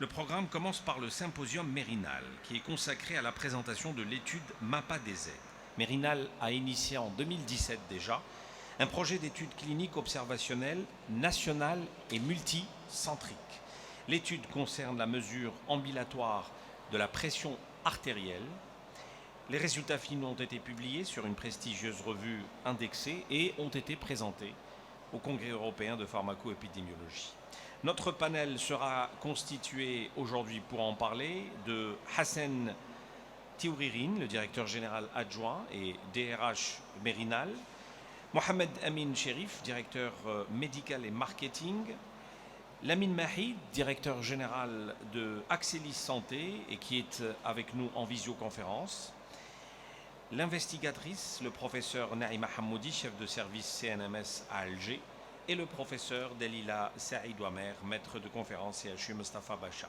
Le programme commence par le symposium Mérinal, qui est consacré à la présentation de l'étude MAPA des aides. Mérinal a initié en 2017 déjà un projet d'étude clinique observationnelle nationale et multicentrique. L'étude concerne la mesure ambulatoire de la pression artérielle. Les résultats finaux ont été publiés sur une prestigieuse revue indexée et ont été présentés au Congrès européen de pharmacoépidémiologie. Notre panel sera constitué aujourd'hui pour en parler de Hassan Tiouririne, le directeur général adjoint et DRH Mérinal, Mohamed Amin Cherif, directeur médical et marketing, Lamine Mahid, directeur général de Axelis Santé et qui est avec nous en visioconférence, l'investigatrice, le professeur Naïma Hamoudi, chef de service CNMS à Alger, et le professeur Delila Saïd-Ouamer, maître de conférence CHU Mustafa Bacha.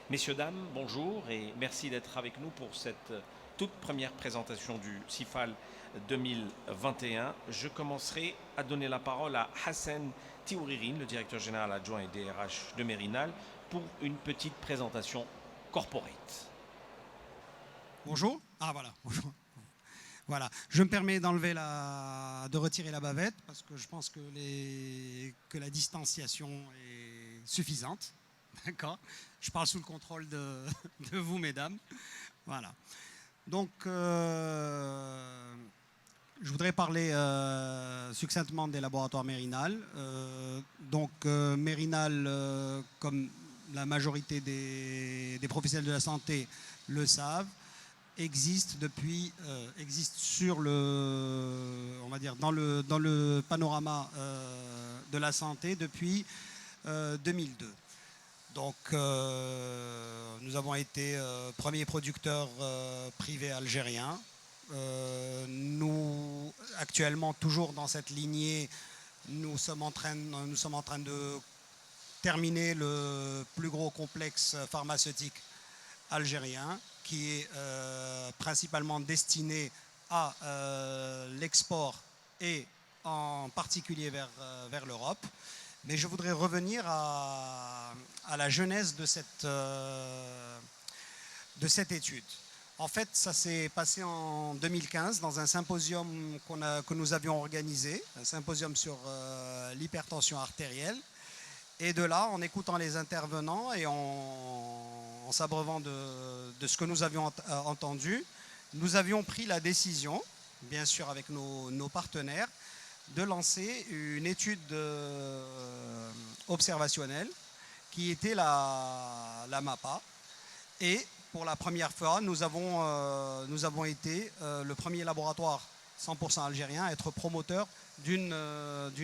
Messieurs, dames, bonjour et merci d'être avec nous pour cette toute première présentation du CIFAL 2021. Je commencerai à donner la parole à Hassan Tiouririne, le directeur général adjoint et DRH de Mérinal, pour une petite présentation corporate. Bonjour. Ah voilà, bonjour. Voilà, je me permets de retirer la bavette parce que je pense que la distanciation est suffisante. D'accord. Je parle sous le contrôle de vous, mesdames. Voilà. Donc, je voudrais parler succinctement des laboratoires Mérinal. Mérinal, comme la majorité des professionnels de la santé le savent, existe sur on va dire dans le panorama de la santé depuis 2002. Donc nous avons été premier producteur privé algérien. Nous actuellement toujours dans cette lignée, nous sommes en train de terminer le plus gros complexe pharmaceutique algérien qui est principalement destiné à l'export et en particulier vers l'Europe. Mais je voudrais revenir à la genèse de cette étude. En fait, ça s'est passé en 2015 dans un symposium que nous avions organisé, un symposium sur l'hypertension artérielle. Et de là, en écoutant les intervenants et en s'abreuvant de ce que nous avions entendu, nous avions pris la décision, bien sûr avec nos partenaires, de lancer une étude observationnelle qui était la MAPA. Et pour la première fois, nous avons été le premier laboratoire 100% algérien à être promoteur d'une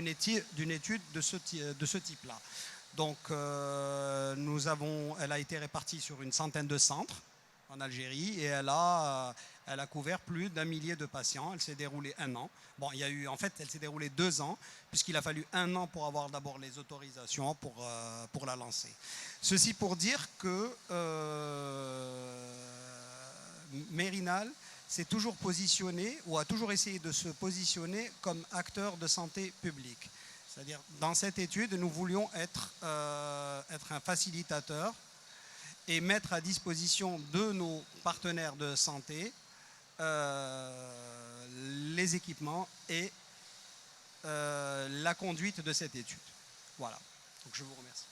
étude de ce type-là. Donc, elle a été répartie sur une centaine de centres en Algérie et elle a couvert plus d'1 millier de patients. Elle s'est déroulée 1 an. Bon, elle s'est déroulée 2 ans puisqu'il a fallu 1 an pour avoir d'abord les autorisations pour la lancer. Ceci pour dire que Mérinal s'est toujours positionné ou a toujours essayé de se positionner comme acteur de santé publique. C'est-à-dire, dans cette étude, nous voulions être un facilitateur et mettre à disposition de nos partenaires de santé les équipements et la conduite de cette étude. Voilà. Donc, je vous remercie.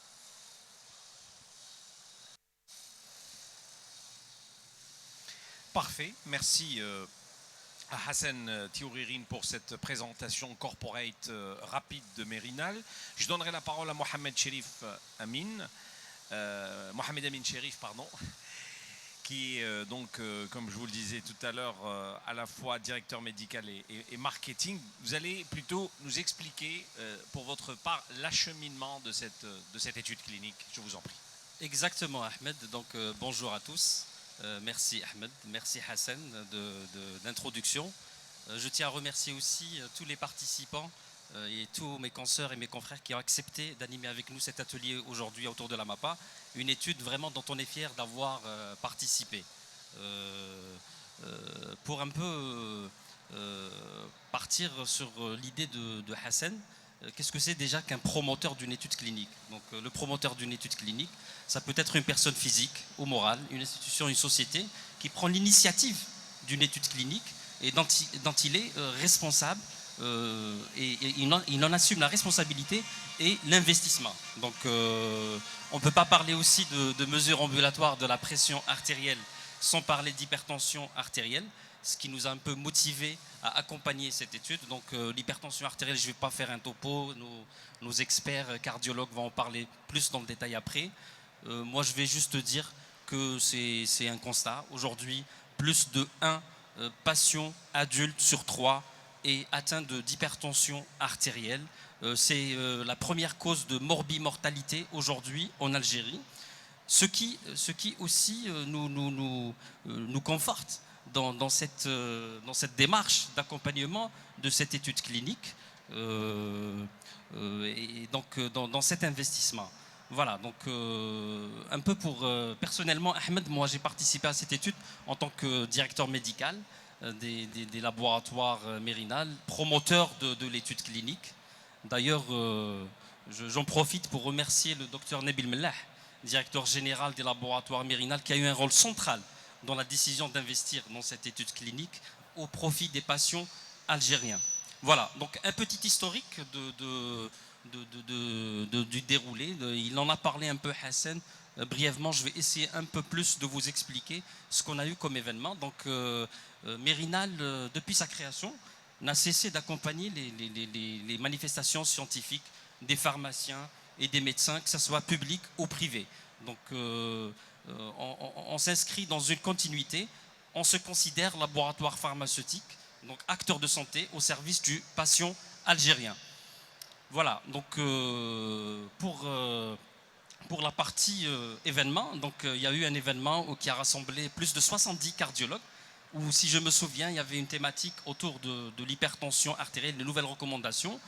Parfait, merci à Hassan Tiouririne pour cette présentation corporate rapide de Mérinal. Je donnerai la parole à Mohamed Amin Cherif, qui est donc, comme je vous le disais tout à l'heure, à la fois directeur médical et marketing. Vous allez plutôt nous expliquer, pour votre part, l'acheminement de cette étude clinique. Je vous en prie. Exactement, Ahmed. Donc, bonjour à tous. Merci Ahmed, merci Hassan d'introduction. Je tiens à remercier aussi tous les participants et tous mes consoeurs et mes confrères qui ont accepté d'animer avec nous cet atelier aujourd'hui autour de la MAPA, une étude vraiment dont on est fier d'avoir participé. Pour un peu partir sur l'idée de Hassan, qu'est-ce que c'est déjà qu'un promoteur d'une étude clinique? Donc, le promoteur d'une étude clinique, ça peut être une personne physique ou morale, une institution, une société qui prend l'initiative d'une étude clinique et dont il est responsable et il en assume la responsabilité et l'investissement. Donc, on ne peut pas parler aussi de mesures ambulatoires de la pression artérielle sans parler d'hypertension artérielle, ce qui nous a un peu motivé à accompagner cette étude. Donc l'hypertension artérielle, je ne vais pas faire un topo, nos experts cardiologues vont en parler plus dans le détail après. Moi, je vais juste dire que c'est un constat. Aujourd'hui, plus de 1 patient adulte sur 3 est atteint d'hypertension artérielle. C'est la première cause de morbimortalité aujourd'hui en Algérie. Ce qui aussi nous conforte dans cette démarche d'accompagnement de cette étude clinique et donc dans cet investissement. Voilà, donc un peu pour... personnellement, Ahmed, moi j'ai participé à cette étude en tant que directeur médical des laboratoires Mérinal, promoteur de l'étude clinique. D'ailleurs, j'en profite pour remercier le docteur Nabil Mellah, directeur général des laboratoires Mérinal, qui a eu un rôle central dans la décision d'investir dans cette étude clinique au profit des patients algériens. Voilà, donc un petit historique du déroulé. Il en a parlé un peu Hassan. Brièvement, je vais essayer un peu plus de vous expliquer ce qu'on a eu comme événement. Donc, Mérinal, depuis sa création, n'a cessé d'accompagner les manifestations scientifiques des pharmaciens et des médecins, que ce soit public ou privé. Donc, on s'inscrit dans une continuité. On se considère laboratoire pharmaceutique, donc acteur de santé au service du patient algérien. Voilà, donc pour la partie événement, donc il y a eu un événement qui a rassemblé plus de 70 cardiologues, où si je me souviens, il y avait une thématique autour de l'hypertension artérielle, de nouvelles recommandations,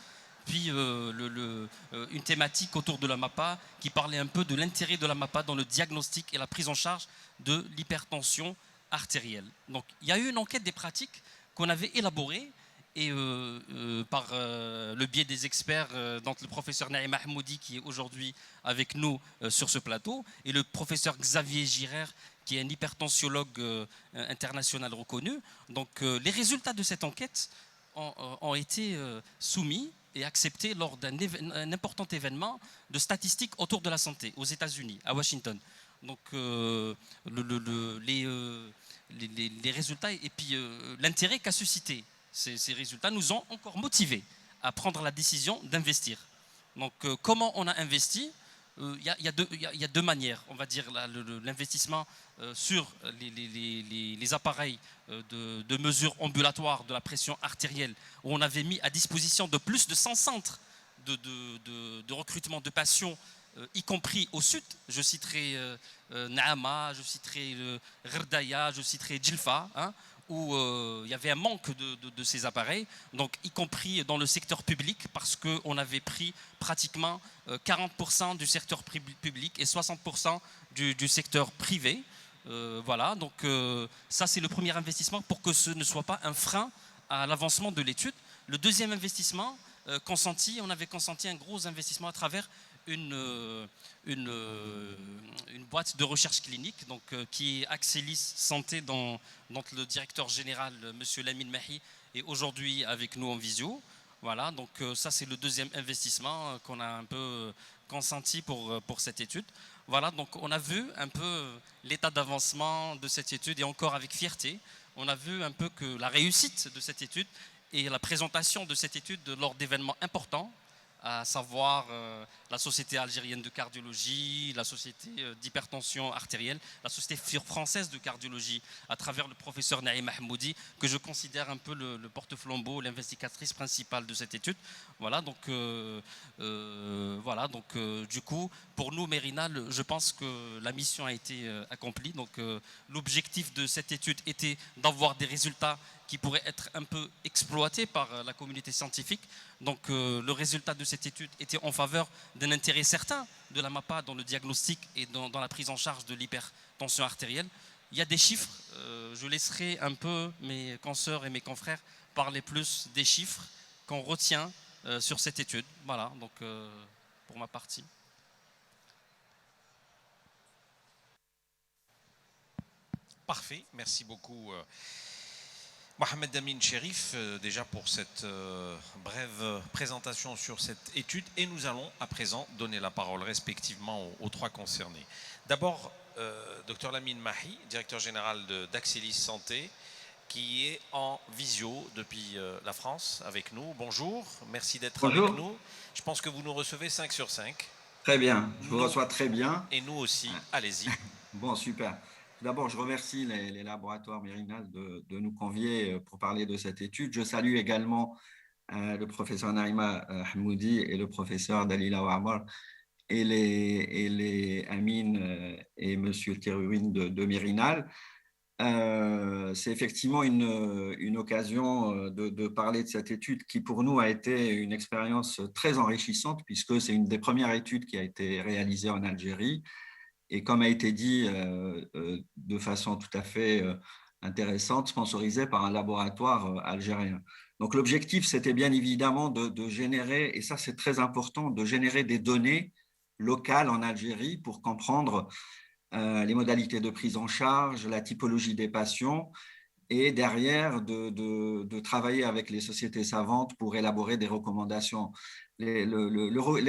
puis une thématique autour de la MAPA qui parlait un peu de l'intérêt de la MAPA dans le diagnostic et la prise en charge de l'hypertension artérielle. Donc il y a eu une enquête des pratiques qu'on avait élaborée et par le biais des experts, donc le professeur Naïm Mahmoudi qui est aujourd'hui avec nous sur ce plateau et le professeur Xavier Girard qui est un hypertensiologue international reconnu. Donc les résultats de cette enquête ont été soumis et acceptés lors d'un important événement de statistiques autour de la santé aux États-Unis, à Washington. Donc les résultats et puis l'intérêt qu'a suscité ces résultats nous ont encore motivés à prendre la décision d'investir. Donc comment on a investi? Il y a deux manières, on va dire, l'investissement sur les appareils de mesure ambulatoire de la pression artérielle, où on avait mis à disposition de plus de 100 centres de recrutement de patients, y compris au sud. Je citerai Naama, je citerai Gherdaya, je citerai Djilfa, hein, où il y avait un manque de ces appareils, donc y compris dans le secteur public, parce qu'on avait pris pratiquement 40% du secteur public et 60% du secteur privé. Voilà, donc ça c'est le premier investissement pour que ce ne soit pas un frein à l'avancement de l'étude. Le deuxième investissement consenti, on avait consenti un gros investissement à travers une boîte de recherche clinique donc, qui est Axelis Santé, dont le directeur général, M. Lamine Mahi, est aujourd'hui avec nous en visio. Voilà, donc ça c'est le deuxième investissement qu'on a un peu consenti pour cette étude. Voilà, donc on a vu un peu l'état d'avancement de cette étude et encore avec fierté, on a vu un peu que la réussite de cette étude et la présentation de cette étude lors d'événements importants, à savoir la Société algérienne de cardiologie, la Société d'hypertension artérielle, la Société française de cardiologie, à travers le professeur Naïm Mahmoudi, que je considère un peu le porte-flambeau, l'investigatrice principale de cette étude. Voilà, donc, du coup, pour nous, Mérinal, je pense que la mission a été accomplie. Donc, l'objectif de cette étude était d'avoir des résultats qui pourraient être un peu exploités par la communauté scientifique. Donc le résultat de cette étude était en faveur d'un intérêt certain de la MAPA dans le diagnostic et dans la prise en charge de l'hypertension artérielle. Il y a des chiffres, je laisserai un peu mes consoeurs et mes confrères parler plus des chiffres qu'on retient sur cette étude. Voilà, donc pour ma partie. Parfait, merci beaucoup Mohamed Amin Cherif, déjà pour cette brève présentation sur cette étude. Et nous allons à présent donner la parole respectivement aux trois concernés. D'abord, Dr Lamine Mahi, directeur général d'Axelis Santé, qui est en visio depuis la France avec nous. Bonjour, merci d'être avec Bonjour. nous. Je pense que vous nous recevez 5 sur 5. Très bien, je vous Nous- reçois très bien. Et nous aussi, allez-y. Bon, super. Tout d'abord, je remercie les laboratoires Mérinal de nous convier pour parler de cette étude. Je salue également le professeur Naïma Hamoudi et le professeur Dalila Ouamar et les Amin et monsieur Thierry de Mérinal. C'est effectivement une occasion de parler de cette étude qui pour nous a été une expérience très enrichissante puisque c'est une des premières études qui a été réalisée en Algérie et comme a été dit de façon tout à fait intéressante, sponsorisée par un laboratoire algérien. Donc l'objectif c'était bien évidemment de générer, et ça c'est très important, de générer des données locales en Algérie pour comprendre les modalités de prise en charge, la typologie des patients et derrière de travailler avec les sociétés savantes pour élaborer des recommandations. Les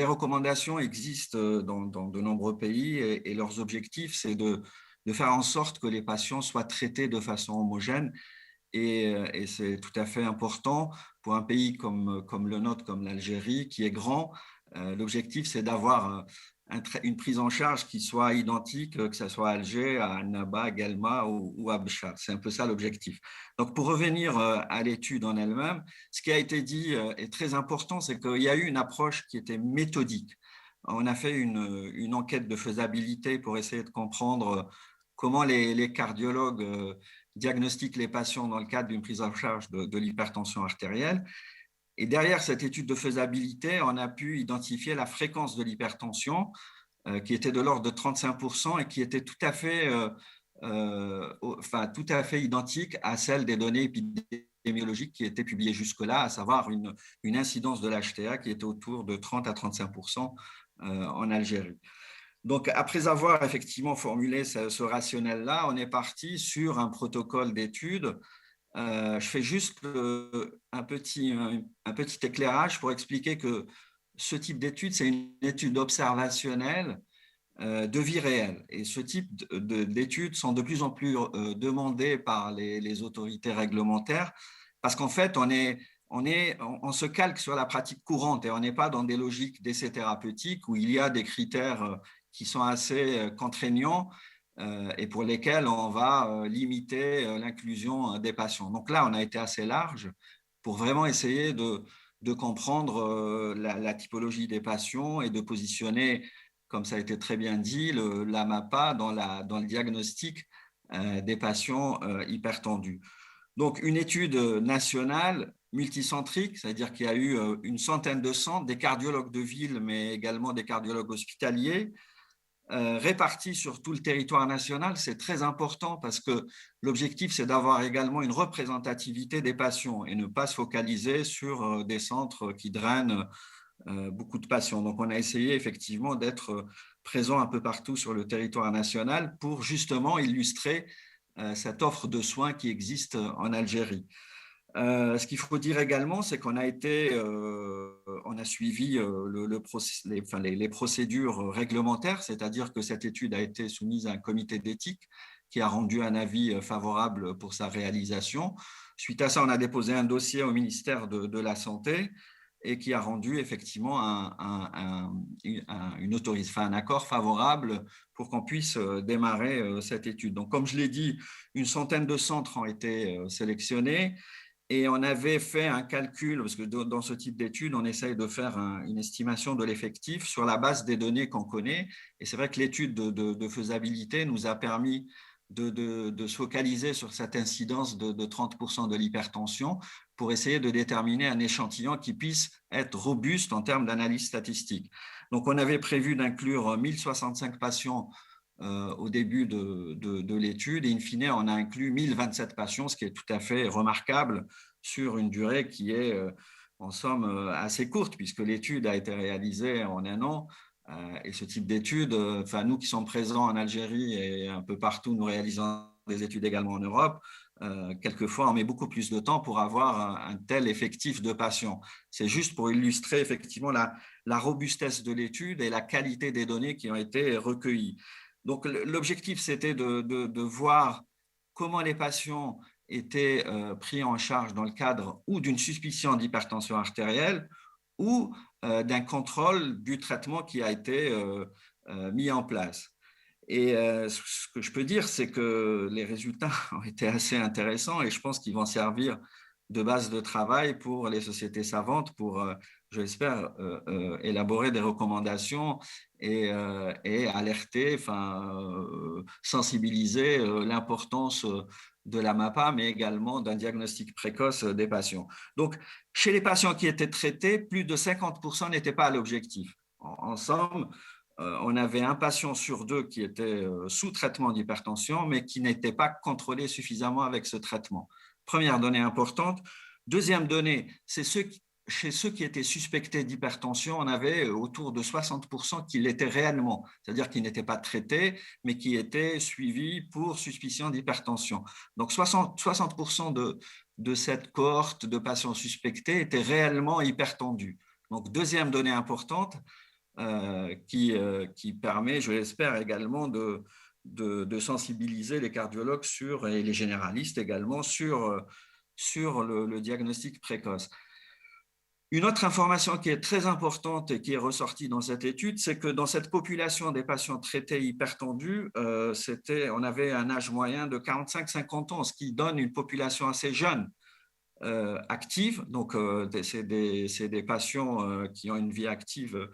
recommandations existent dans de nombreux pays et leurs objectifs, c'est de faire en sorte que les patients soient traités de façon homogène et c'est tout à fait important pour un pays comme le nôtre, comme l'Algérie, qui est grand. L'objectif, c'est d'avoir une prise en charge qui soit identique, que ce soit à Alger, à Annaba, à Guelma ou à Béchar. C'est un peu ça l'objectif. Donc, pour revenir à l'étude en elle-même, ce qui a été dit est très important, c'est qu'il y a eu une approche qui était méthodique. On a fait une enquête de faisabilité pour essayer de comprendre comment les cardiologues diagnostiquent les patients dans le cadre d'une prise en charge de l'hypertension artérielle. Et derrière cette étude de faisabilité, on a pu identifier la fréquence de l'hypertension qui était de l'ordre de 35% et qui était tout à fait identique à celle des données épidémiologiques qui étaient publiées jusque-là, à savoir une incidence de l'HTA qui était autour de 30 à 35% en Algérie. Donc, après avoir effectivement formulé ce rationnel-là, on est parti sur un protocole d'étude. Je fais juste un petit éclairage pour expliquer que ce type d'étude, c'est une étude observationnelle de vie réelle. Et ce type d'études sont de plus en plus demandées par les autorités réglementaires parce qu'en fait, on se calque sur la pratique courante et on n'est pas dans des logiques d'essais thérapeutiques où il y a des critères qui sont assez contraignants et pour lesquels on va limiter l'inclusion des patients. Donc là, on a été assez large pour vraiment essayer de comprendre la typologie des patients et de positionner, comme ça a été très bien dit, la MAPA dans le diagnostic des patients hypertendus. Donc, une étude nationale multicentrique, c'est-à-dire qu'il y a eu une centaine de centres, des cardiologues de ville, mais également des cardiologues hospitaliers, répartis sur tout le territoire national. C'est très important parce que l'objectif, c'est d'avoir également une représentativité des patients et ne pas se focaliser sur des centres qui drainent beaucoup de patients. Donc, on a essayé effectivement d'être présent un peu partout sur le territoire national pour justement illustrer cette offre de soins qui existe en Algérie. Ce qu'il faut dire également, c'est qu'on a suivi les procédures réglementaires, c'est-à-dire que cette étude a été soumise à un comité d'éthique qui a rendu un avis favorable pour sa réalisation. Suite à ça, on a déposé un dossier au ministère de la Santé et qui a rendu effectivement un accord favorable pour qu'on puisse démarrer cette étude. Donc, comme je l'ai dit, une centaine de centres ont été sélectionnés. Et on avait fait un calcul, parce que dans ce type d'étude, on essaye de faire une estimation de l'effectif sur la base des données qu'on connaît. Et c'est vrai que l'étude de faisabilité nous a permis de se focaliser sur cette incidence de 30% de l'hypertension pour essayer de déterminer un échantillon qui puisse être robuste en termes d'analyse statistique. Donc, on avait prévu d'inclure 1065 patients au début de l'étude et in fine, on a inclus 1027 patients, ce qui est tout à fait remarquable sur une durée qui est en somme assez courte, puisque l'étude a été réalisée en 1 an. Et ce type d'études, nous qui sommes présents en Algérie et un peu partout, nous réalisons des études également en Europe, quelquefois on met beaucoup plus de temps pour avoir un tel effectif de patients. C'est juste pour illustrer effectivement la robustesse de l'étude et la qualité des données qui ont été recueillies. Donc l'objectif, c'était de voir comment les patients étaient pris en charge dans le cadre ou d'une suspicion d'hypertension artérielle ou d'un contrôle du traitement qui a été mis en place. Et ce que je peux dire, c'est que les résultats ont été assez intéressants et je pense qu'ils vont servir de base de travail pour les sociétés savantes pour, je l'espère, élaborer des recommandations et alerter, sensibiliser l'importance de la MAPA, mais également d'un diagnostic précoce des patients. Donc, chez les patients qui étaient traités, plus de 50% n'étaient pas à l'objectif. En somme, on avait un patient sur 2 qui était sous traitement d'hypertension, mais qui n'était pas contrôlé suffisamment avec ce traitement. Première donnée importante. Deuxième donnée, c'est chez ceux qui étaient suspectés d'hypertension, on avait autour de 60% qui l'étaient réellement, c'est-à-dire qui n'étaient pas traités, mais qui étaient suivis pour suspicion d'hypertension. Donc 60% de cette cohorte de patients suspectés étaient réellement hypertendus. Donc deuxième donnée importante, qui permet, je l'espère également, de sensibiliser les cardiologues et les généralistes également sur le diagnostic précoce. Une autre information qui est très importante et qui est ressortie dans cette étude, c'est que dans cette population des patients traités hypertendus, on avait un âge moyen de 45-50 ans, ce qui donne une population assez jeune. Active, donc c'est des patients qui ont une vie active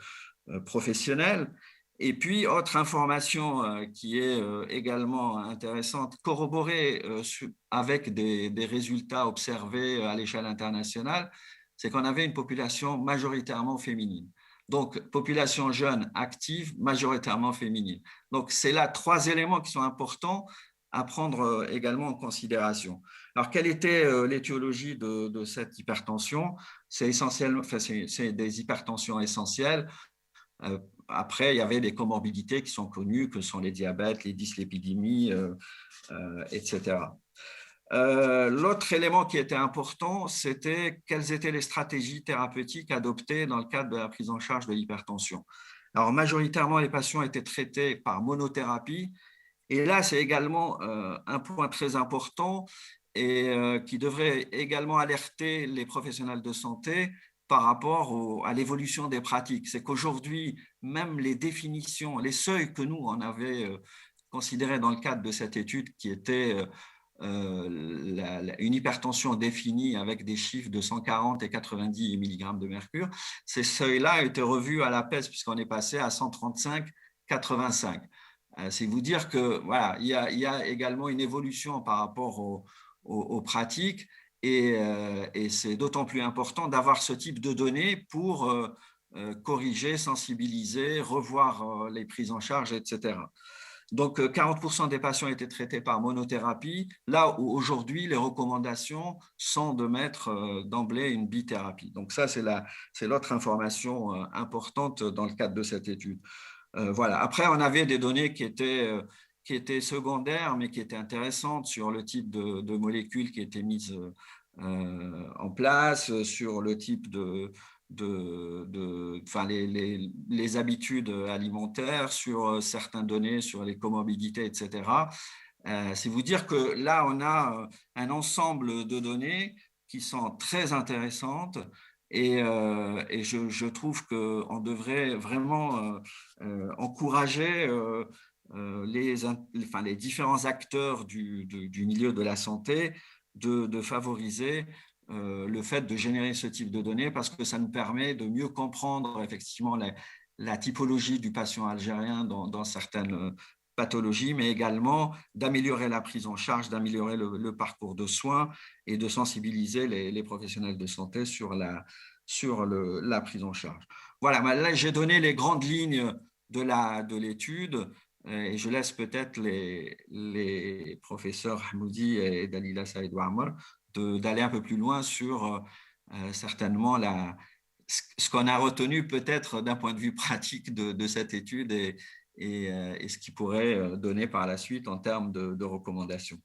professionnelle. Et puis, autre information qui est également intéressante, corroborée avec des résultats observés à l'échelle internationale, c'est qu'on avait une population majoritairement féminine. Donc, population jeune, active, majoritairement féminine. Donc, c'est là 3 éléments qui sont importants à prendre également en considération. Alors, quelle était l'étiologie de cette hypertension? C'est des hypertensions essentielles. Après, il y avait des comorbidités qui sont connues, que sont les diabètes, les dyslipidémies, etc. L'autre élément qui était important, c'était quelles étaient les stratégies thérapeutiques adoptées dans le cadre de la prise en charge de l'hypertension. Alors, majoritairement, les patients étaient traités par monothérapie. Et là, c'est également un point très important et qui devrait également alerter les professionnels de santé par rapport à l'évolution des pratiques. C'est qu'aujourd'hui, même les définitions, les seuils que nous, on avait considérés dans le cadre de cette étude qui était une hypertension définie avec des chiffres de 140 et 90 mg de mercure, ces seuils-là ont été revus à la baisse puisqu'on est passé à 135-85. C'est vous dire que voilà, il y a également une évolution par rapport aux pratiques et c'est d'autant plus important d'avoir ce type de données pour corriger, sensibiliser, revoir les prises en charge, etc. Donc, 40% des patients étaient traités par monothérapie, là où aujourd'hui, les recommandations sont de mettre d'emblée une bithérapie. Donc, ça, c'est l'autre information importante dans le cadre de cette étude. Voilà. Après, on avait des données qui étaient secondaires, mais qui étaient intéressantes sur le type de molécules qui étaient mises en place, sur le type les habitudes alimentaires, sur certaines données, sur les comorbidités, etc. C'est vous dire que là, on a un ensemble de données qui sont très intéressantes et je trouve qu'on devrait vraiment encourager les différents acteurs du milieu de la santé de favoriser le fait de générer ce type de données parce que ça nous permet de mieux comprendre effectivement la typologie du patient algérien dans certaines pathologies, mais également d'améliorer la prise en charge, d'améliorer le parcours de soins et de sensibiliser les professionnels de santé sur la prise en charge. Voilà, là j'ai donné les grandes lignes de l'étude et je laisse peut-être les professeurs Hamoudi et Dalila Saïd Ouammar d'aller un peu plus loin sur certainement ce qu'on a retenu peut-être d'un point de vue pratique de cette étude et ce qui pourrait donner par la suite en termes de recommandations.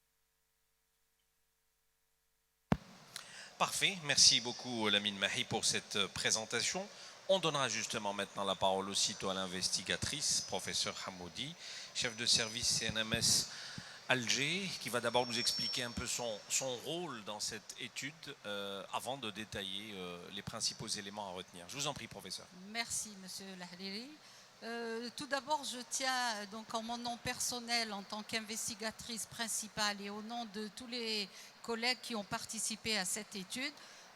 Parfait, merci beaucoup Lamine Mahi pour cette présentation. On donnera justement maintenant la parole aussitôt à l'investigatrice, professeur Hamoudi, chef de service CNMS Alger, qui va d'abord nous expliquer un peu son rôle dans cette étude avant de détailler les principaux éléments à retenir. Je vous en prie, professeur. Merci, monsieur Lahliri. Tout d'abord, je tiens donc en mon nom personnel, en tant qu'investigatrice principale et au nom de tous les collègues qui ont participé à cette étude,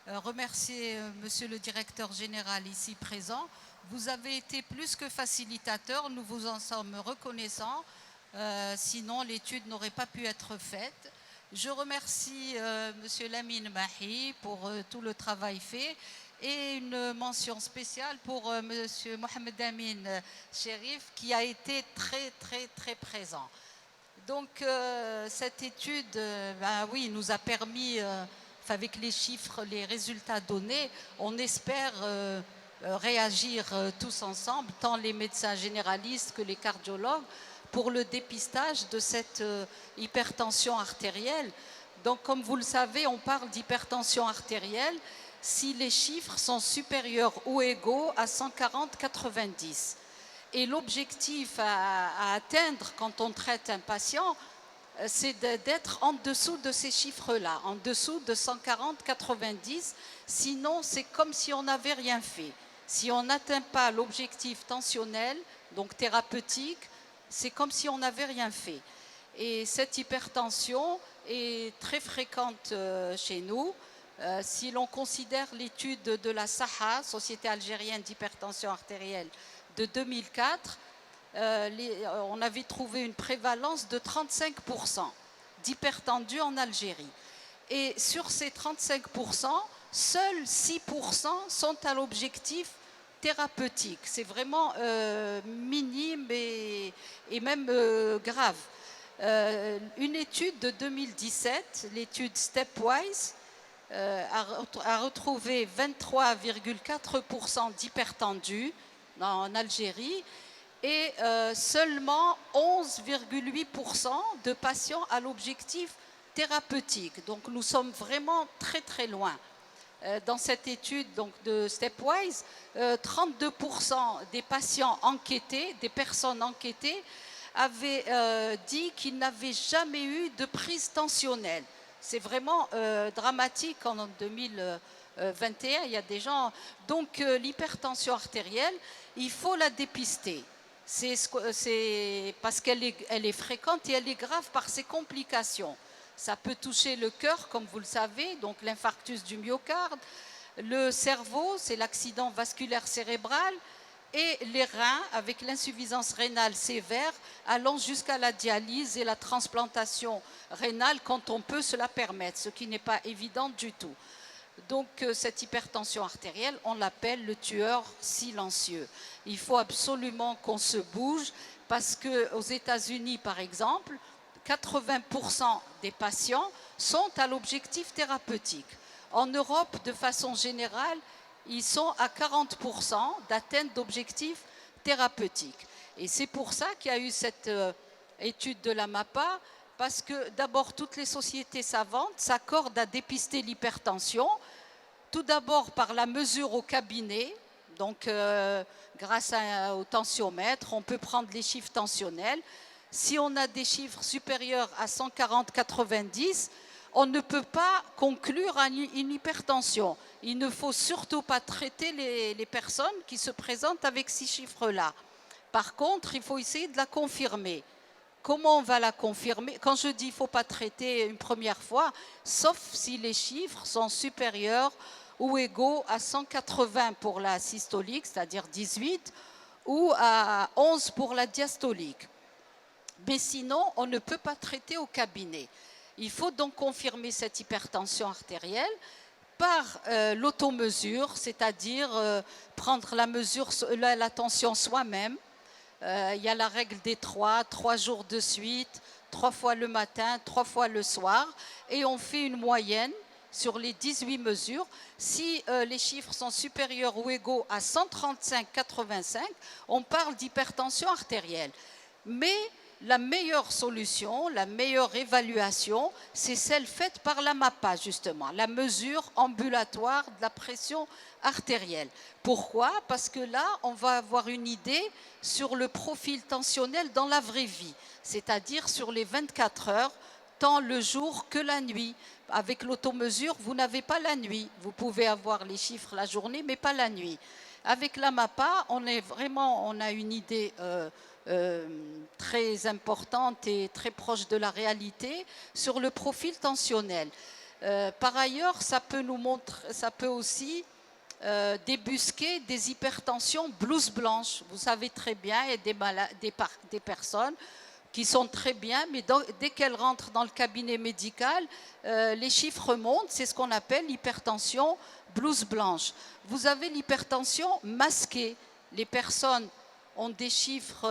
remercier monsieur le directeur général ici présent. Vous avez été plus que facilitateur, nous vous en sommes reconnaissants, sinon l'étude n'aurait pas pu être faite. Je remercie monsieur Lamine Mahi pour tout le travail fait. Et une mention spéciale pour monsieur Mohamed Amin Cherif qui a été très présent. Donc cette étude oui, nous a permis, avec les chiffres, les résultats donnés, on espère réagir tous ensemble, tant les médecins généralistes que les cardiologues, pour le dépistage de cette hypertension artérielle. Donc comme vous le savez, on parle d'hypertension artérielle si les chiffres sont supérieurs ou égaux à 140/90. Et l'objectif à atteindre quand on traite un patient, c'est d'être en dessous de ces chiffres-là, en dessous de 140/90. Sinon, c'est comme si on n'avait rien fait. Si on n'atteint pas l'objectif tensionnel, donc thérapeutique, c'est comme si on n'avait rien fait. Et cette hypertension est très fréquente chez nous. Si l'on considère l'étude de la SAHA, Société algérienne d'hypertension artérielle, de 2004, on avait trouvé une prévalence de 35% d'hypertendus en Algérie. Et sur ces 35%, seuls 6% sont à l'objectif thérapeutique. C'est vraiment minime et même grave. Une étude de 2017, l'étude Stepwise, a retrouvé 23,4% d'hypertendus en Algérie et seulement 11,8% de patients à l'objectif thérapeutique. Donc nous sommes vraiment très loin. Dans cette étude donc, de Stepwise, 32% des patients enquêtés, des personnes enquêtées, avaient dit qu'ils n'avaient jamais eu de prise tensionnelle. C'est vraiment dramatique en 2021, il y a des gens... Donc l'hypertension artérielle, il faut la dépister. C'est parce qu'elle est fréquente et elle est grave par ses complications. Ça peut toucher le cœur, comme vous le savez, donc l'infarctus du myocarde, le cerveau, c'est l'accident vasculaire cérébral, et les reins, avec l'insuffisance rénale sévère, allant jusqu'à la dialyse et la transplantation rénale quand on peut se la permettre, ce qui n'est pas évident du tout. Donc cette hypertension artérielle, on l'appelle le tueur silencieux. Il faut absolument qu'on se bouge parce qu'aux États-Unis, par exemple, 80% des patients sont à l'objectif thérapeutique. En Europe, de façon générale, ils sont à 40% d'atteinte d'objectifs thérapeutiques. Et c'est pour ça qu'il y a eu cette étude de la MAPA, parce que d'abord, toutes les sociétés savantes s'accordent à dépister l'hypertension, tout d'abord par la mesure au cabinet, donc grâce au tensiomètre, on peut prendre les chiffres tensionnels. Si on a des chiffres supérieurs à 140/90, on ne peut pas conclure à une hypertension. Il ne faut surtout pas traiter les personnes qui se présentent avec ces chiffres-là. Par contre, il faut essayer de la confirmer. Comment on va la confirmer? Quand je dis qu'il ne faut pas traiter une première fois, sauf si les chiffres sont supérieurs ou égaux à 180 pour la systolique, c'est-à-dire 18, ou à 11 pour la diastolique. Mais sinon, on ne peut pas traiter au cabinet. Il faut donc confirmer cette hypertension artérielle par l'automesure, c'est-à-dire prendre la tension soi-même. Il y a la règle des 3 jours de suite, 3 fois le matin, 3 fois le soir, et on fait une moyenne sur les 18 mesures. Si les chiffres sont supérieurs ou égaux à 135/85, on parle d'hypertension artérielle. Mais la meilleure solution, la meilleure évaluation, c'est celle faite par la MAPA, justement, la mesure ambulatoire de la pression artérielle. Pourquoi? Parce que là, on va avoir une idée sur le profil tensionnel dans la vraie vie, c'est-à-dire sur les 24 heures, tant le jour que la nuit. Avec l'automesure, vous n'avez pas la nuit. Vous pouvez avoir les chiffres la journée, mais pas la nuit. Avec la MAPA, on a une idée très importante et très proche de la réalité sur le profil tensionnel. Par ailleurs, ça peut aussi débusquer des hypertensions blouse blanche. Vous savez très bien, il y a des personnes qui sont très bien, mais dès qu'elles rentrent dans le cabinet médical, les chiffres montent, c'est ce qu'on appelle l'hypertension blouse blanche. Vous avez l'hypertension masquée. Les personnes ont des chiffres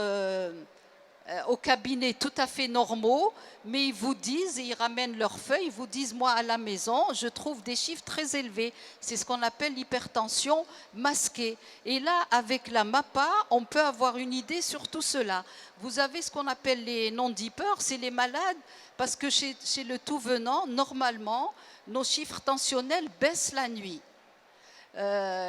au cabinet tout à fait normaux, mais ils vous disent, et ils ramènent leurs feuilles, ils vous disent, moi à la maison, je trouve des chiffres très élevés. C'est ce qu'on appelle l'hypertension masquée. Et là, avec la MAPA, on peut avoir une idée sur tout cela. Vous avez ce qu'on appelle les non-dippers, c'est les malades, parce que chez le tout venant, normalement, nos chiffres tensionnels baissent la nuit.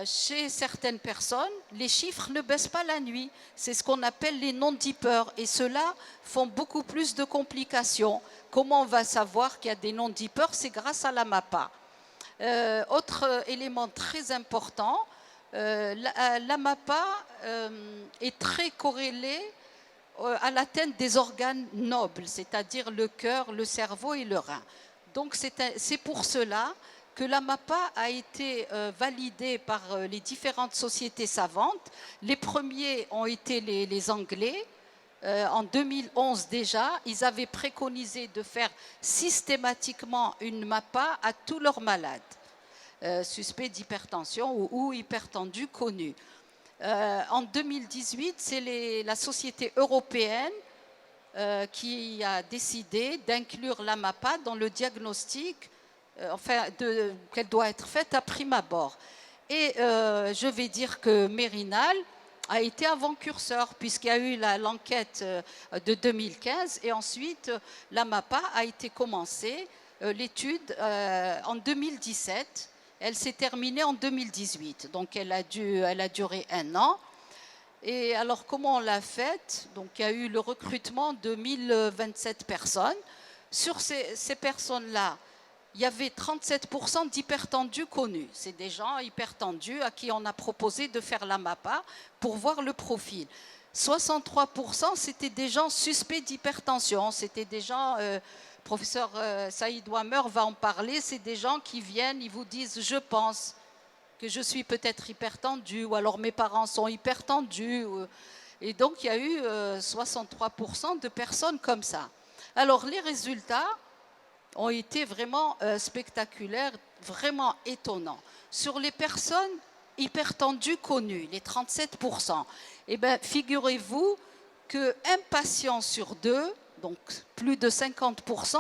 Chez certaines personnes, les chiffres ne baissent pas la nuit. C'est ce qu'on appelle les non-dippers. Et ceux-là font beaucoup plus de complications. Comment on va savoir qu'il y a des non-dippers? C'est grâce à la MAPA. Autre élément très important, la MAPA est très corrélée à l'atteinte des organes nobles, c'est-à-dire le cœur, le cerveau et le rein. Donc c'est pour cela que la MAPA a été validée par les différentes sociétés savantes. Les premiers ont été les Anglais. En 2011 déjà, ils avaient préconisé de faire systématiquement une MAPA à tous leurs malades, suspects d'hypertension ou hypertendus connus. En 2018, c'est la société européenne qui a décidé d'inclure la MAPA dans le diagnostic qu'elle doit être faite à prime abord. Et je vais dire que Mérinal a été avant-curseur, puisqu'il y a eu l'enquête de 2015, et ensuite la MAPA a été commencée, l'étude en 2017. Elle s'est terminée en 2018, donc elle a duré 1 an. Et alors comment on l'a faite? Donc il y a eu le recrutement de 1027 personnes. Sur ces personnes-là, il y avait 37% d'hypertendus connus. C'est des gens hypertendus à qui on a proposé de faire la MAPA pour voir le profil. 63%, c'était des gens suspects d'hypertension. C'était des gens, professeur Saïd Ouamer va en parler, c'est des gens qui viennent, ils vous disent « je pense que je suis peut-être hypertendu » ou alors « mes parents sont hypertendus ». Et donc, il y a eu 63% de personnes comme ça. Alors, les résultats ont été vraiment spectaculaires, vraiment étonnants. Sur les personnes hypertendues connues, les 37%, eh bien, figurez-vous qu'un patient sur 2, donc plus de 50%,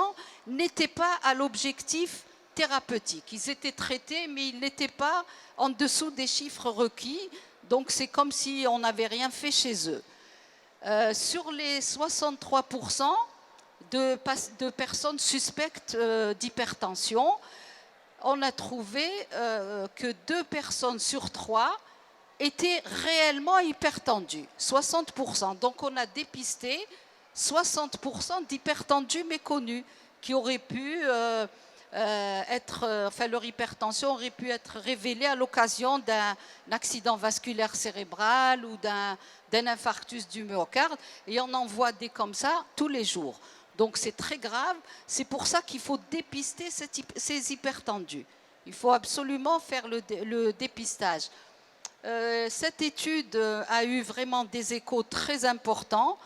n'était pas à l'objectif thérapeutique. Ils étaient traités, mais ils n'étaient pas en dessous des chiffres requis, donc c'est comme si on n'avait rien fait chez eux. Sur les 63%, de personnes suspectes d'hypertension, on a trouvé que 2 personnes sur 3 étaient réellement hypertendues, 60%. Donc on a dépisté 60% d'hypertendus méconnus qui auraient pu leur hypertension aurait pu être révélée à l'occasion d'un accident vasculaire cérébral ou d'un infarctus du myocarde, et on en voit des comme ça tous les jours. Donc c'est très grave, c'est pour ça qu'il faut dépister ces hypertendus. Il faut absolument faire le dépistage. Cette étude a eu vraiment des échos très importants,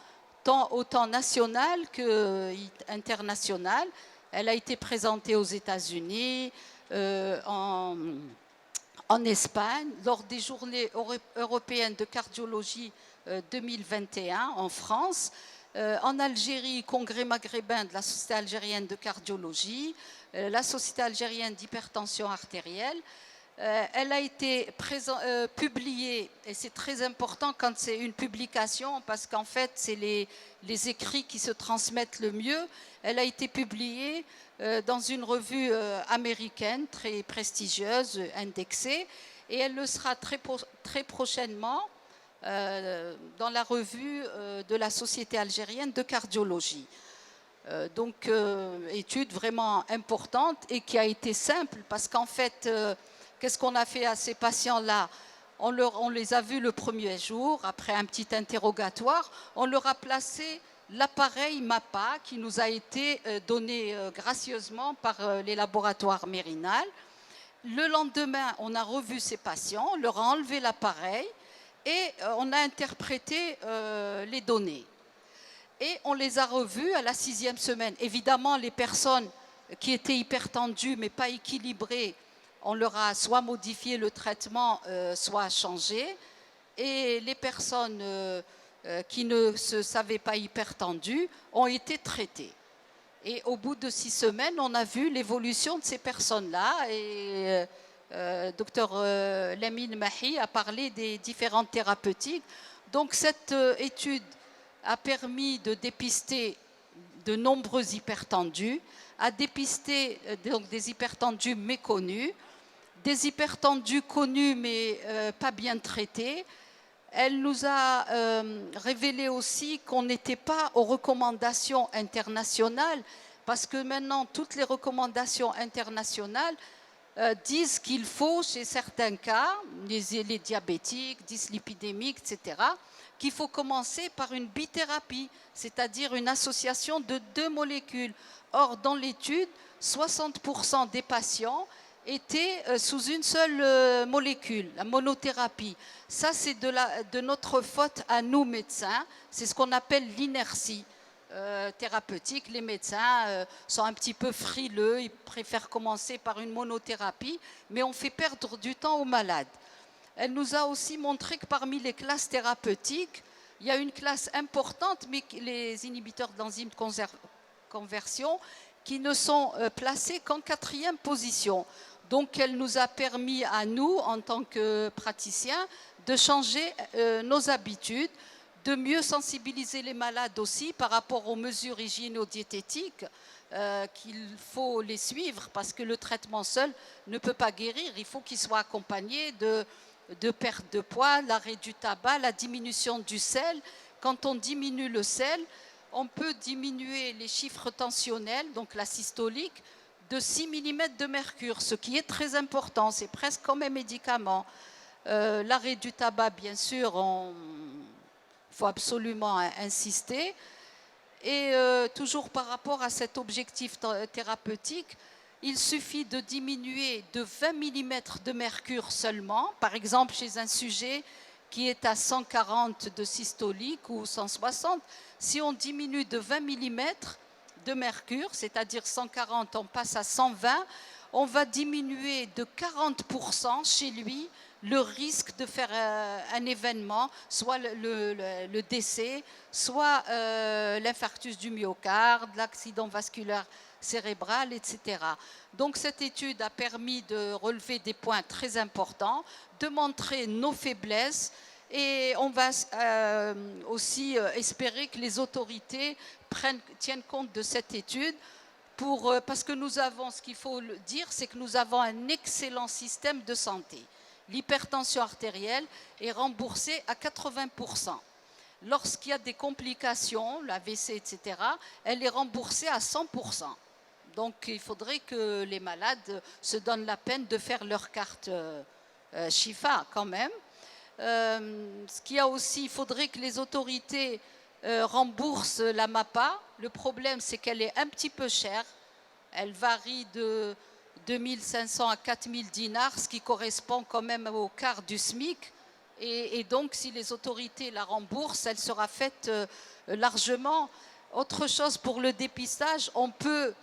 autant national qu'international. Elle a été présentée aux États-Unis, en Espagne, lors des journées européennes de cardiologie 2021 en France. En Algérie, congrès maghrébin de la Société algérienne de cardiologie, la Société algérienne d'hypertension artérielle. Elle a été publiée, et c'est très important quand c'est une publication, parce qu'en fait, c'est les écrits qui se transmettent le mieux. Elle a été publiée dans une revue américaine très prestigieuse, indexée, et elle le sera très prochainement dans la revue de la Société algérienne de cardiologie. Donc, étude vraiment importante et qui a été simple, parce qu'en fait, qu'est-ce qu'on a fait à ces patients-là? On les a vus le premier jour, après un petit interrogatoire, on leur a placé l'appareil MAPA qui nous a été donné gracieusement par les laboratoires Mérinal. Le lendemain, on a revu ces patients, on leur a enlevé l'appareil et on a interprété les données. Et on les a revus à la 6e semaine. Évidemment, les personnes qui étaient hypertendues mais pas équilibrées, on leur a soit modifié le traitement, soit changé. Et les personnes qui ne se savaient pas hypertendues ont été traitées. Et au bout de 6 semaines, on a vu l'évolution de ces personnes-là. Et Dr Lamine Mahi a parlé des différentes thérapeutiques. Donc cette étude a permis de dépister de nombreux hypertendus, a dépisté donc des hypertendus méconnus, des hypertendus connus mais pas bien traités. Elle nous a révélé aussi qu'on n'était pas aux recommandations internationales, parce que maintenant toutes les recommandations internationales disent qu'il faut, chez certains cas, les diabétiques, dyslipidémiques, etc., qu'il faut commencer par une bithérapie, c'est-à-dire une association de 2 molécules. Or, dans l'étude, 60% des patients étaient sous une seule molécule, la monothérapie. Ça, c'est de notre faute à nous, médecins. C'est ce qu'on appelle l'inertie thérapeutique. Les médecins sont un petit peu frileux, ils préfèrent commencer par une monothérapie, mais on fait perdre du temps aux malades. Elle nous a aussi montré que parmi les classes thérapeutiques, il y a une classe importante, mais les inhibiteurs d'enzymes de conversion, qui ne sont placés qu'en 4e position. Donc, elle nous a permis à nous, en tant que praticiens, de changer nos habitudes, de mieux sensibiliser les malades aussi par rapport aux mesures hygiéno-diététiques, qu'il faut les suivre, parce que le traitement seul ne peut pas guérir. Il faut qu'il soit accompagné de perte de poids, l'arrêt du tabac, la diminution du sel. Quand on diminue le sel, on peut diminuer les chiffres tensionnels, donc la systolique, de 6 mm de mercure, ce qui est très important, c'est presque comme un médicament. L'arrêt du tabac, bien sûr, il faut absolument insister. Et toujours par rapport à cet objectif thérapeutique, il suffit de diminuer de 20 mm de mercure seulement, par exemple chez un sujet qui est à 140 de systolique ou 160, si on diminue de 20 mm de mercure, c'est-à-dire 140, on passe à 120, on va diminuer de 40% chez lui le risque de faire un événement, soit le décès, soit l'infarctus du myocarde, l'accident vasculaire cérébral, etc. Donc cette étude a permis de relever des points très importants, de montrer nos faiblesses, et on va aussi espérer que les autorités tiennent compte de cette étude, parce que nous avons, ce qu'il faut dire, c'est que nous avons un excellent système de santé. L'hypertension artérielle est remboursée à 80%. Lorsqu'il y a des complications, l'AVC, etc., elle est remboursée à 100%. Donc il faudrait que les malades se donnent la peine de faire leur carte Chifa quand même. Ce qu'il y a aussi, il faudrait que les autorités remboursent la MAPA. Le problème, c'est qu'elle est un petit peu chère. Elle varie de 2500 à 4000 dinars, ce qui correspond quand même au quart du SMIC. Et donc, si les autorités la remboursent, elle sera faite largement. Autre chose pour le dépistage, on peut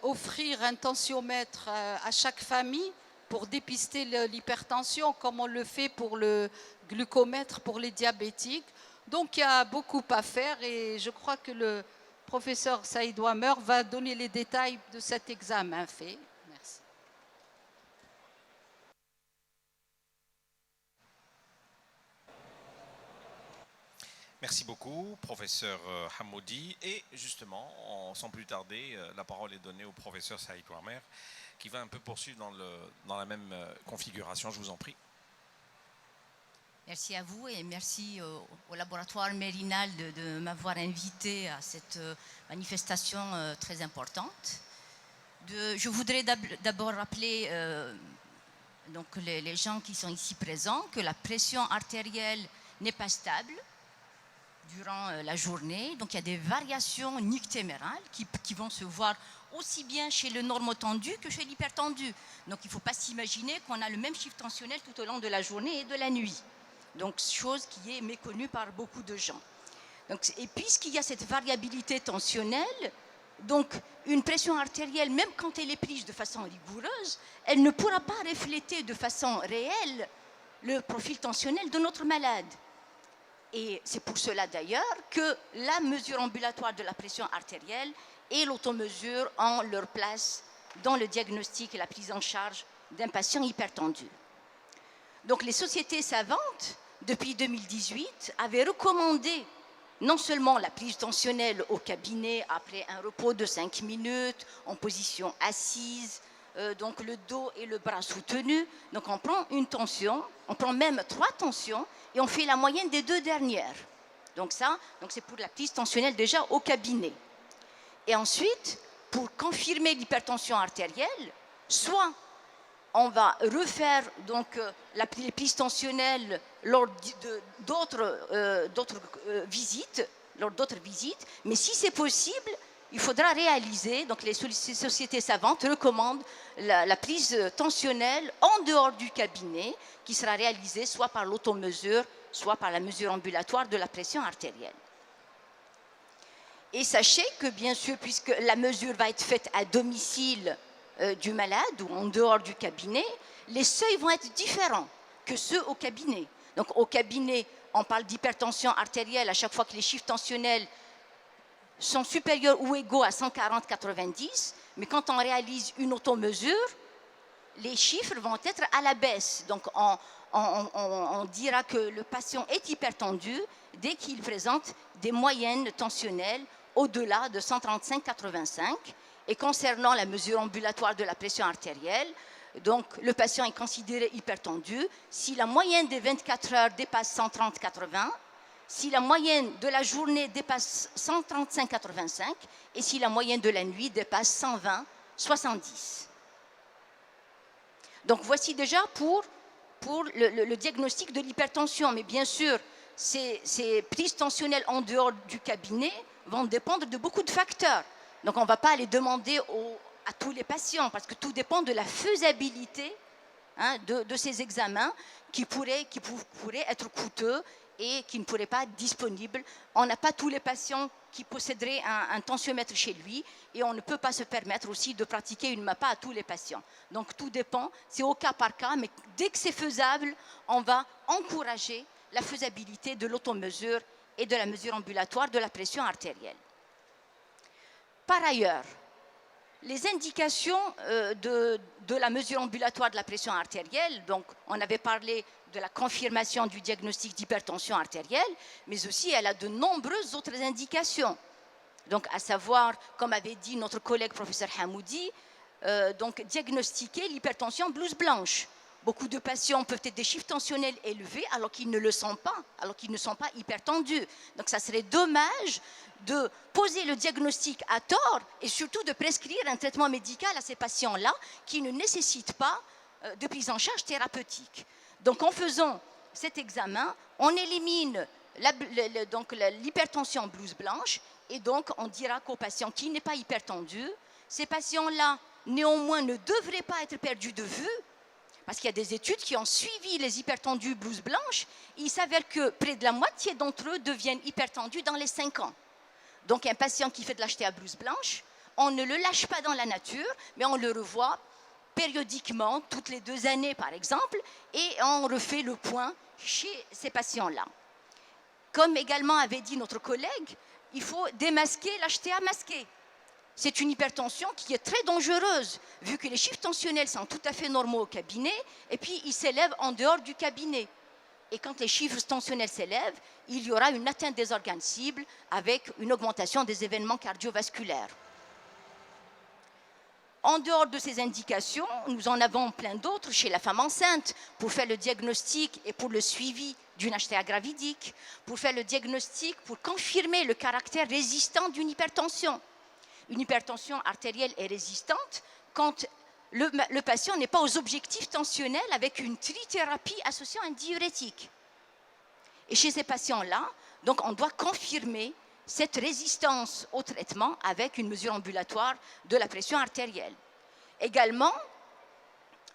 offrir un tensiomètre à chaque famille pour dépister l'hypertension, comme on le fait pour le glucomètre pour les diabétiques. Donc il y a beaucoup à faire et je crois que le professeur Saïd Ouamer va donner les détails de cet examen fait. Merci. Merci beaucoup, professeur Hamoudi. Et justement, sans plus tarder, la parole est donnée au professeur Saïd Ouamer, qui va un peu poursuivre dans la même configuration. Je vous en prie. Merci à vous et merci au laboratoire Mérinal de m'avoir invité à cette manifestation très importante. Je voudrais d'abord rappeler donc les gens qui sont ici présents que la pression artérielle n'est pas stable durant la journée. Donc il y a des variations nictémérales qui vont se voir aussi bien chez le normotendu que chez l'hypertendu. Donc il ne faut pas s'imaginer qu'on a le même chiffre tensionnel tout au long de la journée et de la nuit. Donc, chose qui est méconnue par beaucoup de gens. Donc, et puisqu'il y a cette variabilité tensionnelle, donc une pression artérielle, même quand elle est prise de façon rigoureuse, elle ne pourra pas refléter de façon réelle le profil tensionnel de notre malade. Et c'est pour cela d'ailleurs que la mesure ambulatoire de la pression artérielle et l'automesure ont leur place dans le diagnostic et la prise en charge d'un patient hypertendu. Donc, les sociétés savantes, depuis 2018, avaient recommandé non seulement la prise tensionnelle au cabinet après un repos de 5 minutes, en position assise, donc le dos et le bras soutenus. Donc on prend une tension, on prend même 3 tensions et on fait la moyenne des 2 dernières. Donc c'est pour la prise tensionnelle déjà au cabinet. Et ensuite, pour confirmer l'hypertension artérielle, soit on va refaire donc les prises tensionnelles lors d'autres visites, mais si c'est possible, il faudra réaliser, donc les sociétés savantes recommandent la prise tensionnelle en dehors du cabinet, qui sera réalisée soit par l'automesure, soit par la mesure ambulatoire de la pression artérielle. Et sachez que bien sûr, puisque la mesure va être faite à domicile du malade ou en dehors du cabinet, les seuils vont être différents que ceux au cabinet. Donc au cabinet, on parle d'hypertension artérielle à chaque fois que les chiffres tensionnels sont supérieurs ou égaux à 140/90, mais quand on réalise une automesure, les chiffres vont être à la baisse. Donc on dira que le patient est hypertendu dès qu'il présente des moyennes tensionnelles au-delà de 135/85. Et concernant la mesure ambulatoire de la pression artérielle, donc le patient est considéré hypertendu si la moyenne des 24 heures dépasse 130/80, si la moyenne de la journée dépasse 135/85 et si la moyenne de la nuit dépasse 120/70. Donc voici déjà pour le diagnostic de l'hypertension. Mais bien sûr, ces prises tensionnelles en dehors du cabinet vont dépendre de beaucoup de facteurs. Donc on ne va pas les demander à tous les patients parce que tout dépend de la faisabilité de ces examens qui pourraient être coûteux et qui ne pourraient pas être disponibles. On n'a pas tous les patients qui posséderaient un tensiomètre chez lui et on ne peut pas se permettre aussi de pratiquer une MAPA à tous les patients. Donc tout dépend, c'est au cas par cas, mais dès que c'est faisable, on va encourager la faisabilité de l'automesure et de la mesure ambulatoire de la pression artérielle. Par ailleurs, les indications de la mesure ambulatoire de la pression artérielle, donc on avait parlé de la confirmation du diagnostic d'hypertension artérielle, mais aussi elle a de nombreuses autres indications. Donc à savoir, comme avait dit notre collègue professeur Hamoudi, donc diagnostiquer l'hypertension blouse blanche. Beaucoup de patients peuvent être des chiffres tensionnels élevés alors qu'ils ne le sont pas, alors qu'ils ne sont pas hypertendus. Donc ça serait dommage de poser le diagnostic à tort et surtout de prescrire un traitement médical à ces patients-là qui ne nécessitent pas de prise en charge thérapeutique. Donc en faisant cet examen, on élimine l'hypertension blouse blanche et donc on dira qu'au patient qui n'est pas hypertendu, ces patients-là néanmoins ne devraient pas être perdus de vue. Parce qu'il y a des études qui ont suivi les hypertendus blouse blanche. Il s'avère que près de la moitié d'entre eux deviennent hypertendus dans les 5 ans. Donc un patient qui fait de l'HTA blouse blanche, on ne le lâche pas dans la nature, mais on le revoit périodiquement, toutes les 2 années par exemple, et on refait le point chez ces patients-là. comme également avait dit notre collègue, il faut démasquer l'HTA masqué. C'est une hypertension qui est très dangereuse, vu que les chiffres tensionnels sont tout à fait normaux au cabinet, et puis ils s'élèvent en dehors du cabinet. Et quand les chiffres tensionnels s'élèvent, il y aura une atteinte des organes cibles avec une augmentation des événements cardiovasculaires. En dehors de ces indications, nous en avons plein d'autres chez la femme enceinte pour faire le diagnostic et pour le suivi d'une HTA gravidique, pour faire le diagnostic, pour confirmer le caractère résistant d'une hypertension. Une hypertension artérielle est résistante quand le patient n'est pas aux objectifs tensionnels avec une trithérapie associant un diurétique. Et chez ces patients-là, donc on doit confirmer cette résistance au traitement avec une mesure ambulatoire de la pression artérielle. Également,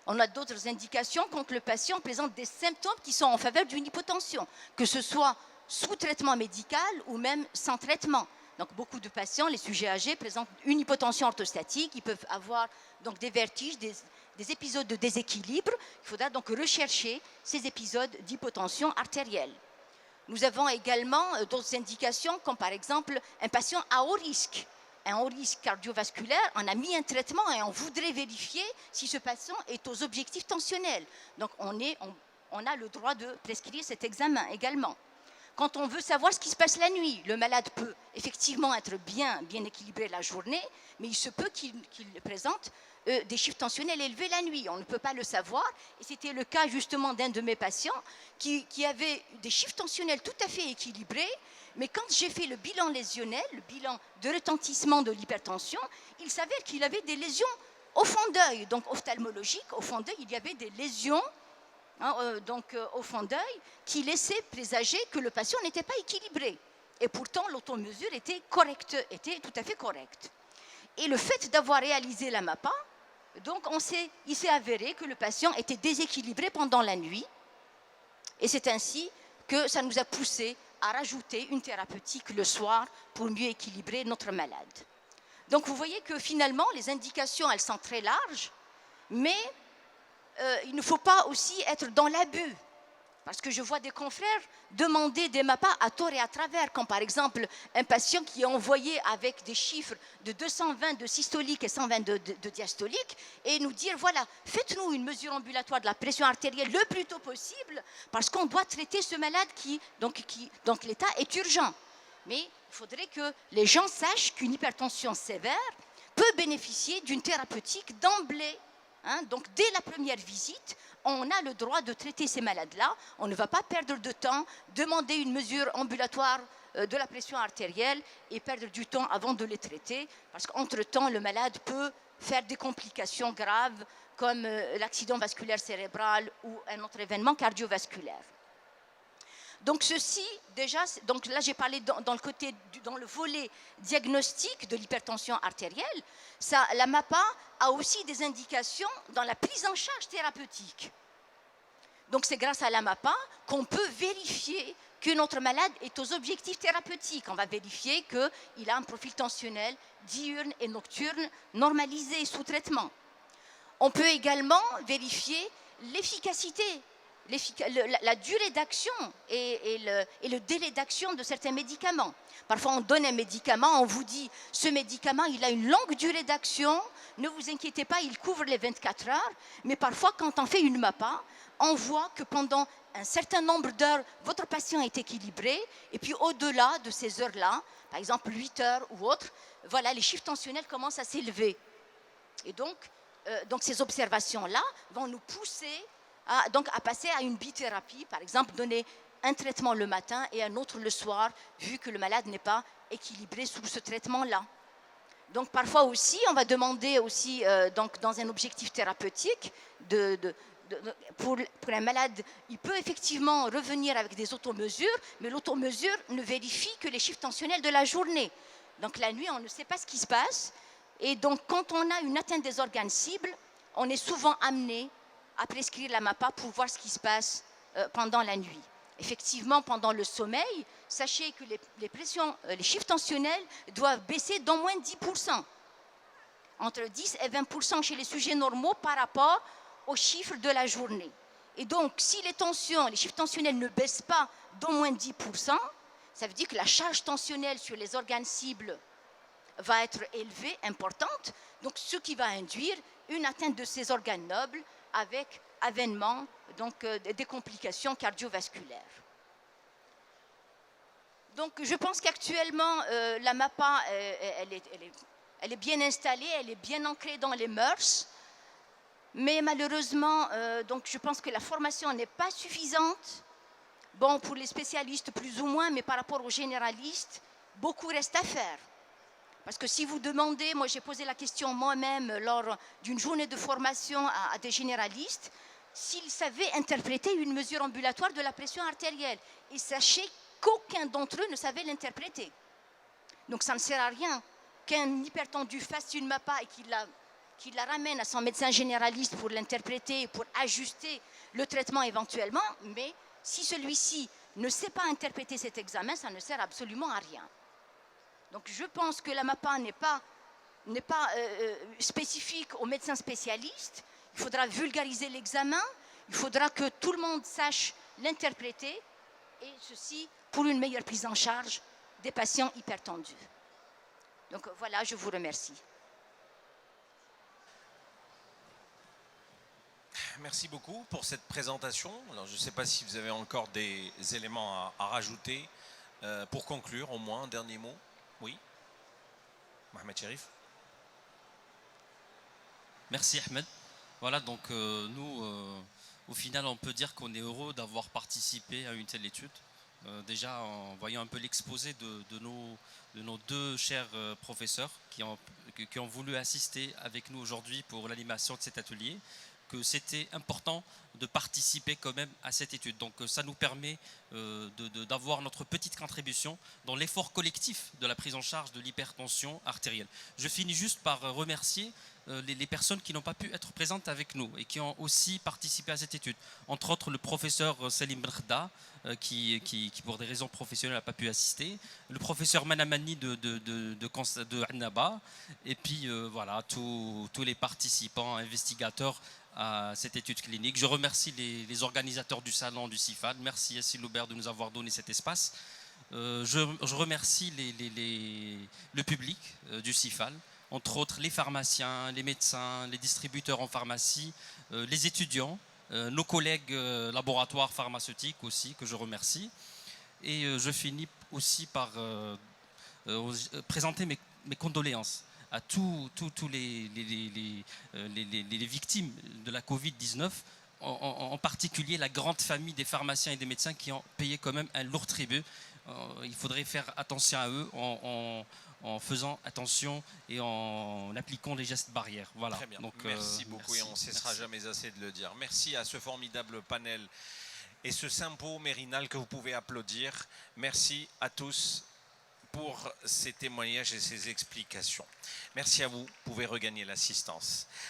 on a d'autres indications quand le patient présente des symptômes qui sont en faveur d'une hypotension, que ce soit sous traitement médical ou même sans traitement. Donc, beaucoup de patients, les sujets âgés, présentent une hypotension orthostatique. Ils peuvent avoir donc, des vertiges, des épisodes de déséquilibre. Il faudra donc rechercher ces épisodes d'hypotension artérielle. Nous avons également d'autres indications, comme par exemple un patient à haut risque. Un haut risque cardiovasculaire, on a mis un traitement et on voudrait vérifier si ce patient est aux objectifs tensionnels. Donc, on a le droit de prescrire cet examen également. Quand on veut savoir ce qui se passe la nuit, le malade peut effectivement être bien équilibré la journée, mais il se peut qu'il présente des chiffres tensionnels élevés la nuit. On ne peut pas le savoir. Et c'était le cas justement d'un de mes patients qui avait des chiffres tensionnels tout à fait équilibrés, mais quand j'ai fait le bilan lésionnel, le bilan de retentissement de l'hypertension, il s'avère qu'il avait des lésions au fond d'œil, donc ophtalmologiques. Au fond d'œil, il y avait des lésions au fond d'œil, qui laissait présager que le patient n'était pas équilibré. Et pourtant, l'automesure était tout à fait correcte. Et le fait d'avoir réalisé la MAPA, donc il s'est avéré que le patient était déséquilibré pendant la nuit. Et c'est ainsi que ça nous a poussé à rajouter une thérapeutique le soir pour mieux équilibrer notre malade. Donc vous voyez que finalement, les indications, elles sont très larges, mais il ne faut pas aussi être dans l'abus. Parce que je vois des confrères demander des MAPA à tort et à travers, comme par exemple un patient qui est envoyé avec des chiffres de 220 de systolique et 120 de diastolique, et nous dire, voilà, faites-nous une mesure ambulatoire de la pression artérielle le plus tôt possible, parce qu'on doit traiter ce malade donc l'état est urgent. Mais il faudrait que les gens sachent qu'une hypertension sévère peut bénéficier d'une thérapeutique d'emblée. Donc dès la première visite, on a le droit de traiter ces malades-là. On ne va pas perdre de temps, demander une mesure ambulatoire de la pression artérielle et perdre du temps avant de les traiter, parce qu'entre-temps, le malade peut faire des complications graves comme l'accident vasculaire cérébral ou un autre événement cardiovasculaire. Donc ceci, déjà, donc là j'ai parlé dans le volet diagnostic de l'hypertension artérielle. La MAPA a aussi des indications dans la prise en charge thérapeutique. Donc c'est grâce à la MAPA qu'on peut vérifier que notre malade est aux objectifs thérapeutiques. On va vérifier qu'il a un profil tensionnel diurne et nocturne normalisé sous traitement. On peut également vérifier l'efficacité, la durée d'action et le délai d'action de certains médicaments. Parfois, on donne un médicament, on vous dit « ce médicament, il a une longue durée d'action, ne vous inquiétez pas, il couvre les 24 heures ». Mais parfois, quand on fait une MAPA, on voit que pendant un certain nombre d'heures, votre patient est équilibré, et puis au-delà de ces heures-là, par exemple 8 heures ou autre, voilà, les chiffres tensionnels commencent à s'élever. Et donc ces observations-là vont nous pousser à passer à une bithérapie, par exemple donner un traitement le matin et un autre le soir, vu que le malade n'est pas équilibré sous ce traitement-là. Donc parfois aussi, on va demander aussi, dans un objectif thérapeutique, pour un malade, il peut effectivement revenir avec des automesures, mais l'automesure ne vérifie que les chiffres tensionnels de la journée. Donc la nuit, on ne sait pas ce qui se passe. Et donc quand on a une atteinte des organes cibles, on est souvent amené à prescrire la MAPA pour voir ce qui se passe pendant la nuit. Effectivement, pendant le sommeil, sachez que les chiffres tensionnels doivent baisser d'au moins 10%. Entre 10 et 20% chez les sujets normaux par rapport aux chiffres de la journée. Et donc, si les chiffres tensionnels ne baissent pas d'au moins 10%, ça veut dire que la charge tensionnelle sur les organes cibles va être élevée, importante, donc ce qui va induire une atteinte de ces organes nobles avec avènement, donc des complications cardiovasculaires. Donc je pense qu'actuellement, la MAPA, elle est bien installée, elle est bien ancrée dans les mœurs, mais malheureusement, donc je pense que la formation n'est pas suffisante. Bon, pour les spécialistes plus ou moins, mais par rapport aux généralistes, beaucoup reste à faire. Parce que si vous demandez, moi j'ai posé la question moi-même lors d'une journée de formation à des généralistes, s'ils savaient interpréter une mesure ambulatoire de la pression artérielle. Et sachez qu'aucun d'entre eux ne savait l'interpréter. Donc ça ne sert à rien qu'un hypertendu fasse une MAPA et qu'il la ramène à son médecin généraliste pour l'interpréter, pour ajuster le traitement éventuellement, mais si celui-ci ne sait pas interpréter cet examen, ça ne sert absolument à rien. Donc je pense que la MAPA n'est pas spécifique aux médecins spécialistes. Il faudra vulgariser l'examen, il faudra que tout le monde sache l'interpréter, et ceci pour une meilleure prise en charge des patients hypertendus. Donc voilà, je vous remercie. Merci beaucoup pour cette présentation. Alors, je ne sais pas si vous avez encore des éléments à rajouter pour conclure, au moins un dernier mot. Oui, Mohamed Cherif. Merci Ahmed. Voilà, donc nous, au final, on peut dire qu'on est heureux d'avoir participé à une telle étude. Déjà, en voyant un peu l'exposé de nos deux chers professeurs qui ont voulu assister avec nous aujourd'hui pour l'animation de cet atelier, que c'était important de participer quand même à cette étude. Donc ça nous permet d'avoir notre petite contribution dans l'effort collectif de la prise en charge de l'hypertension artérielle. Je finis juste par remercier les personnes qui n'ont pas pu être présentes avec nous et qui ont aussi participé à cette étude. Entre autres, le professeur Salim Brda, qui pour des raisons professionnelles n'a pas pu assister, le professeur Manamani de Annaba, et puis voilà, tous les participants, investigateurs à cette étude clinique. Je remercie les organisateurs du salon du CIFAL. Merci Yassine Loubert de nous avoir donné cet espace. Je remercie le public du CIFAL, entre autres les pharmaciens, les médecins, les distributeurs en pharmacie, les étudiants, nos collègues laboratoires pharmaceutiques aussi, que je remercie. Et je finis aussi par présenter mes condoléances à tous les victimes de la Covid-19, en particulier la grande famille des pharmaciens et des médecins qui ont payé quand même un lourd tribut. Il faudrait faire attention à eux en faisant attention et en appliquant les gestes barrières. Voilà. Très bien. Donc, merci beaucoup, et on ne cessera jamais assez de le dire. Merci à ce formidable panel et ce sympo mérinal que vous pouvez applaudir. Merci à tous pour ces témoignages et ces explications. Merci à vous. Vous pouvez regagner l'assistance.